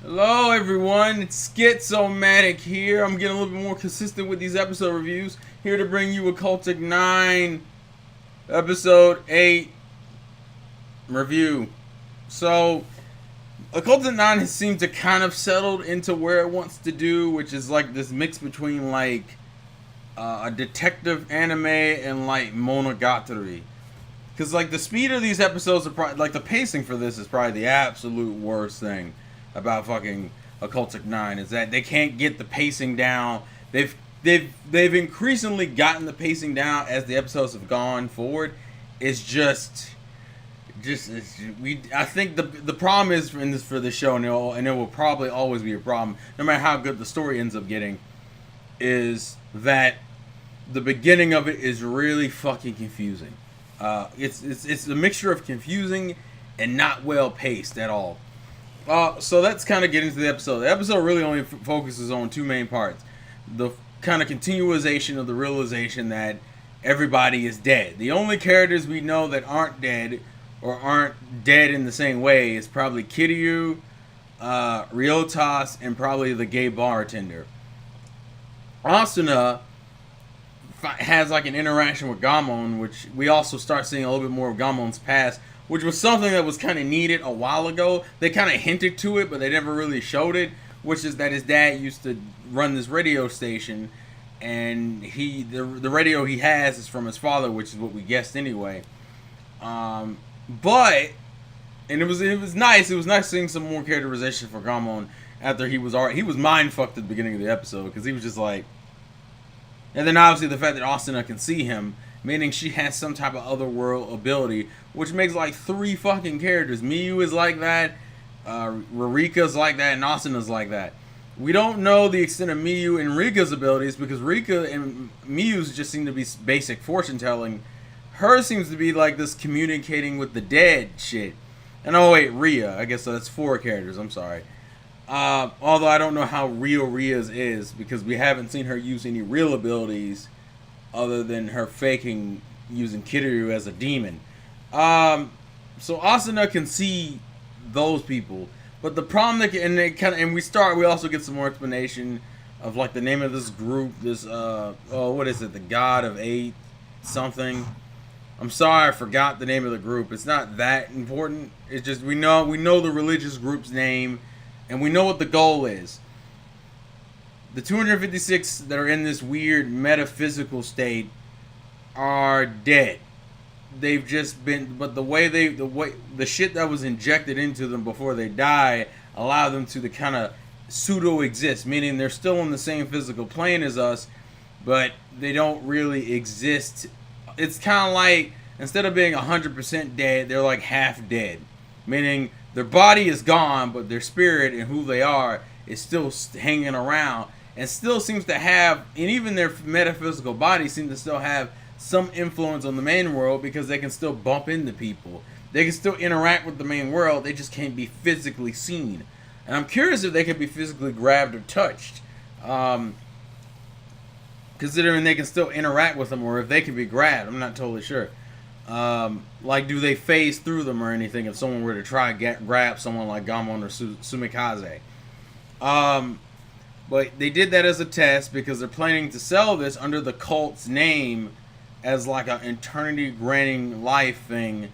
Hello everyone, it's Schizomatic here. I'm getting a little bit more consistent with these episode reviews. Here to bring you Occultic 9, Episode 8 review. So, Occultic 9 has seemed to kind of settled into where it wants to do, which is like this mix between like a detective anime and like monogatari. Because like the speed of these episodes are probably, like the pacing for this is probably the absolute worst thing about fucking Occultic 9 is that they can't get the pacing down. They've increasingly gotten the pacing down as the episodes have gone forward. It's I think the problem is for this show, and it will probably always be a problem, no matter how good the story ends up getting, is that the beginning of it is really fucking confusing. It's a mixture of confusing and not well paced at all. So let's kind of get into the episode. The episode really only focuses on two main parts. The kind of continuation of the realization that everybody is dead. The only characters we know that aren't dead or aren't dead in the same way is probably Kiryu, Ryotas, and probably the gay bartender. Asuna has like an interaction with Gamon, which we also start seeing a little bit more of Gamon's past, which was something that was kind of needed a while ago. They kind of hinted to it, but they never really showed it, which is that his dad used to run this radio station, and the radio he has is from his father, which is what we guessed anyway. But it was nice. It was nice seeing some more characterization for Gamon after he was mind fucked at the beginning of the episode, because he was just like. And then obviously the fact that Asuna can see him, meaning she has some type of otherworld ability, which makes like three fucking characters. Miyu is like that, Rika's like that, and Asuna's like that. We don't know the extent of Miyu and Rika's abilities because Rika and Miyu's just seem to be basic fortune telling. Hers seems to be like this communicating with the dead shit. And oh wait, Ria. I guess that's four characters. I'm sorry. Although I don't know how real Ria's is because we haven't seen her use any real abilities other than her faking using Kiryu as a demon. So Asuna can see those people, but the problem we also get some more explanation of like the name of this group. This what is it? The God of Eight something. I'm sorry, I forgot the name of the group. It's not that important. It's just we know the religious group's name. And we know what the goal is. The 256 that are in this weird metaphysical state are dead. They've just been, but the shit that was injected into them before they die allow them to kind of pseudo exist, meaning they're still on the same physical plane as us, but they don't really exist. It's kind of like instead of being 100% dead, they're like half dead, meaning their body is gone, but their spirit and who they are is still hanging around and still seems to have, and even their metaphysical body seems to still have some influence on the main world because they can still bump into people. They can still interact with the main world. They just can't be physically seen. And I'm curious if they can be physically grabbed or touched. Considering they can still interact with them, or if they can be grabbed. I'm not totally sure. Like, do they phase through them or anything if someone were to try to grab someone like Gamon or Sumikaze? But they did that as a test because they're planning to sell this under the CULTS name as like an eternity granting life thing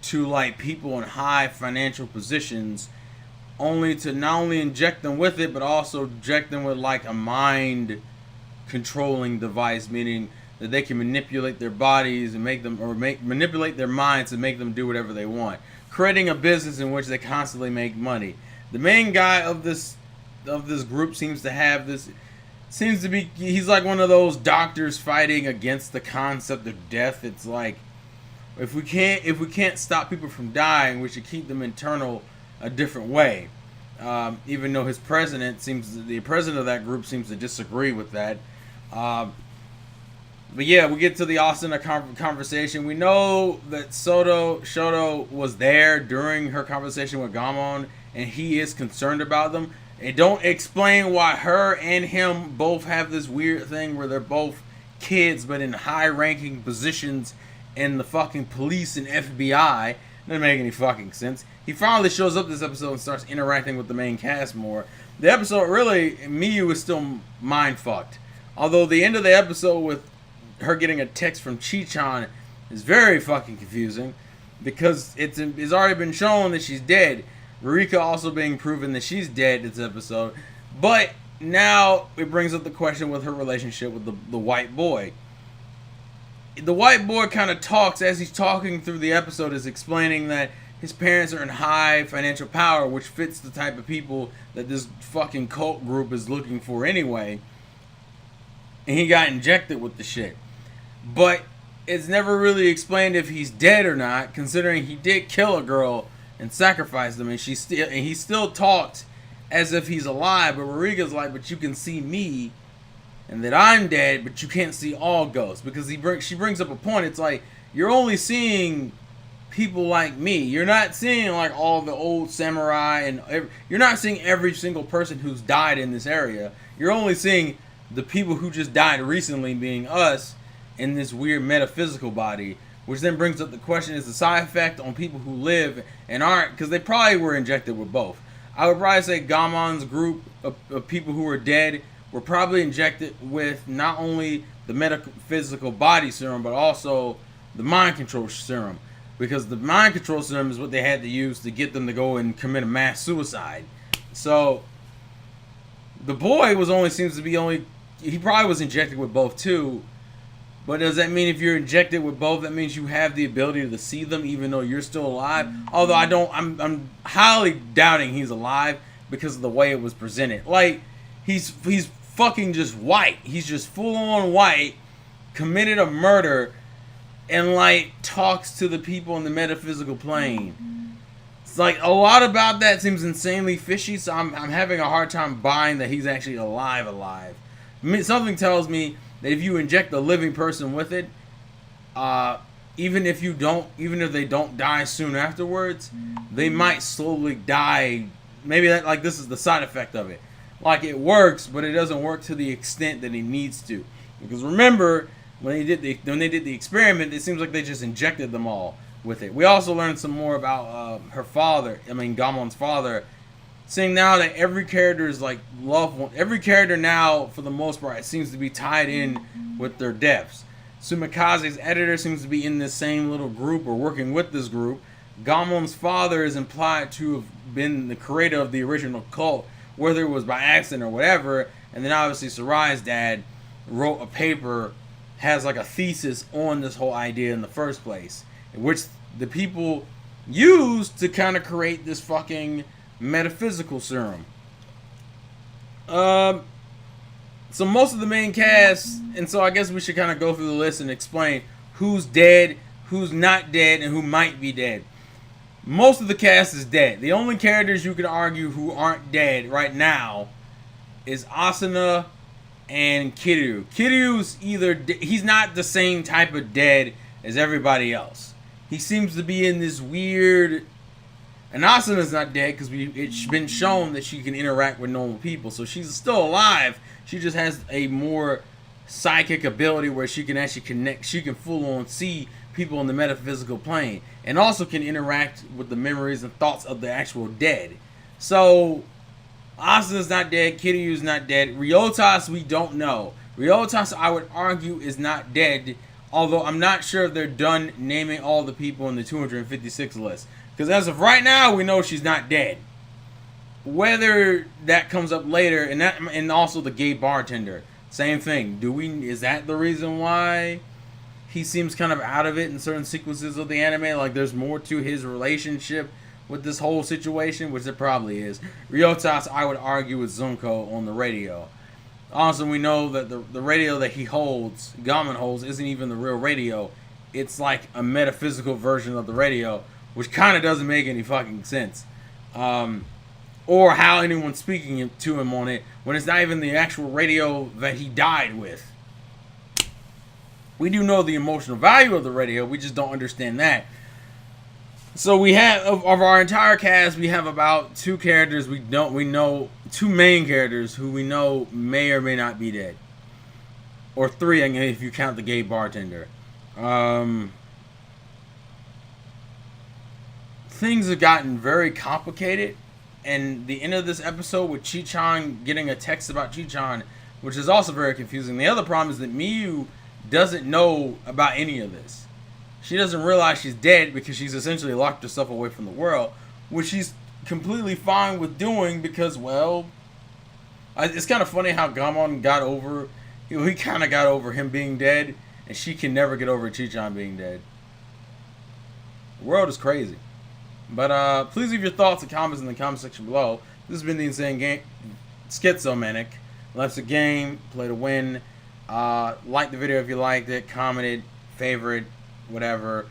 to like people in high financial positions, only to not only inject them with it, but also inject them with like a mind controlling device, meaning that they can manipulate their bodies and manipulate their minds and make them do whatever they want, creating a business in which they constantly make money. The main guy of this group seems to be he's like one of those doctors fighting against the concept of death. It's like if we can't stop people from dying, we should keep them eternal a different way. Even though the president of that group seems to disagree with that. But yeah, we get to the Asuna conversation. We know that Shoto was there during her conversation with Gamon, and he is concerned about them. It don't explain why her and him both have this weird thing where they're both kids, but in high-ranking positions in the fucking police and FBI. Doesn't make any fucking sense. he finally shows up this episode and starts interacting with the main cast more. The episode really, Miyu is still mind fucked. Although the end of the episode with her getting a text from Chi-chan is very fucking confusing, because it's already been shown that she's dead. Rika also being proven that she's dead this episode. But now it brings up the question with her relationship with the white boy. The white boy kind of talks, as he's talking through the episode, is explaining that his parents are in high financial power, which fits the type of people that this fucking cult group is looking for anyway. And he got injected with the shit. But it's never really explained if he's dead or not, considering he did kill a girl and sacrifice them, and he still talks as if he's alive. But Rurika's like, but you can see me, and that I'm dead, but you can't see all ghosts, because she brings up a point. It's like, you're only seeing people like me. You're not seeing like all the old samurai, and you're not seeing every single person who's died in this area. You're only seeing the people who just died recently, being us, in this weird metaphysical body. Which then brings up the question, is the side effect on people who live and aren't, because they probably were injected with both. I would probably say Gamon's group of people who were dead were probably injected with not only the metaphysical body serum, but also the mind control serum. Because the mind control serum is what they had to use to get them to go and commit a mass suicide. So the boy he probably was injected with both too. But does that mean if you're injected with both, that means you have the ability to see them even though you're still alive? Although I'm highly doubting he's alive because of the way it was presented. Like, he's fucking just white. He's just full on white, committed a murder, and like talks to the people in the metaphysical plane. It's like, a lot about that seems insanely fishy, so I'm having a hard time buying that he's actually alive. I mean, something tells me that if you inject a living person with it, even if they don't die soon afterwards, they might slowly die. Maybe this is the side effect of it. Like, it works, but it doesn't work to the extent that it needs to. Because remember, when they did the experiment, it seems like they just injected them all with it. We also learned some more about Gamon's father, seeing now that every character is like loved one. Every character now, for the most part, seems to be tied in with their deaths. Sumikaze's editor seems to be in this same little group or working with this group. Gamon's father is implied to have been the creator of the original cult, whether it was by accident or whatever. And then obviously Sarai's dad wrote a paper, has like a thesis on this whole idea in the first place, which the people used to kind of create this fucking metaphysical serum. So most of the main cast, and so I guess we should kind of go through the list and explain who's dead, who's not dead, and who might be dead. Most of the cast is dead. The only characters you could argue who aren't dead right now is Asuna and Kiryu. Kiryu's he's not the same type of dead as everybody else. He seems to be in this weird. And Asuna's not dead because it's been shown that she can interact with normal people, so she's still alive. She just has a more psychic ability where she can actually connect. She can full on see people in the metaphysical plane, and also can interact with the memories and thoughts of the actual dead. So Asuna's not dead. Kiryu's not dead. Ryotas, we don't know. Ryotas, I would argue, is not dead, although I'm not sure if they're done naming all the people in the 256 list. Because as of right now, we know she's not dead. Whether that comes up later, and also the gay bartender, same thing. Is that the reason why he seems kind of out of it in certain sequences of the anime? Like, there's more to his relationship with this whole situation, which it probably is. Ryotas, I would argue, is Zunko on the radio. Also, we know that the radio that Gamon holds, isn't even the real radio. It's like a metaphysical version of the radio, which kind of doesn't make any fucking sense. Or how anyone's speaking to him on it when it's not even the actual radio that he died with. We do know the emotional value of the radio, we just don't understand that. So we have, of our entire cast, we have about two characters we know, two main characters who we know may or may not be dead. Or three, if you count the gay bartender. things have gotten very complicated. And the end of this episode with Chi-Chan getting a text about Chi-Chan, which is also very confusing. The other problem is that Miyu doesn't know about any of this. She doesn't realize she's dead because she's essentially locked herself away from the world, which she's completely fine with doing because, well, it's kind of funny how Gamon got over, he kind of got over him being dead, and she can never get over Chi-Chan being dead. The world is crazy. But please leave your thoughts and comments in the comment section below. This has been the Insane Game Schizomanic. Life's a game, play to win. Like the video if you liked it, commented, favorite, whatever.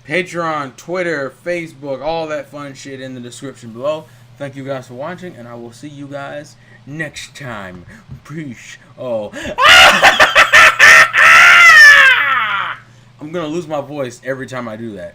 Patreon, Twitter, Facebook, all that fun shit in the description below. Thank you guys for watching, and I will see you guys next time. Peace. Oh. I'm gonna lose my voice every time I do that.